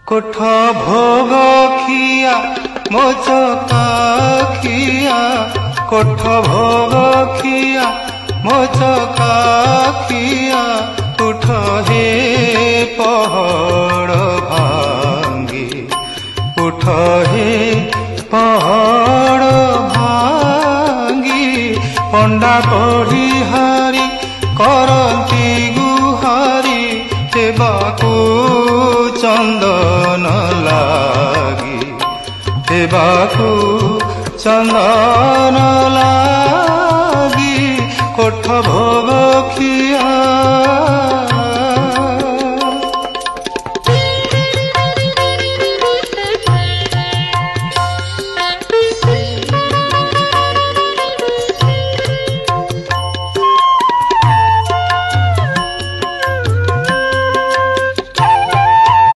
कोठ भोग खिया मोचका खिया कोठ भोग खिया मोचका खिया उठ हे पहाड़ भांगी उठ हे पहाड़ भांगी पंडा पढ़ी हारी करती गुहारी हेबाकू चंदन लागी हेबाकू चंदन लागी कोठ भोग खिया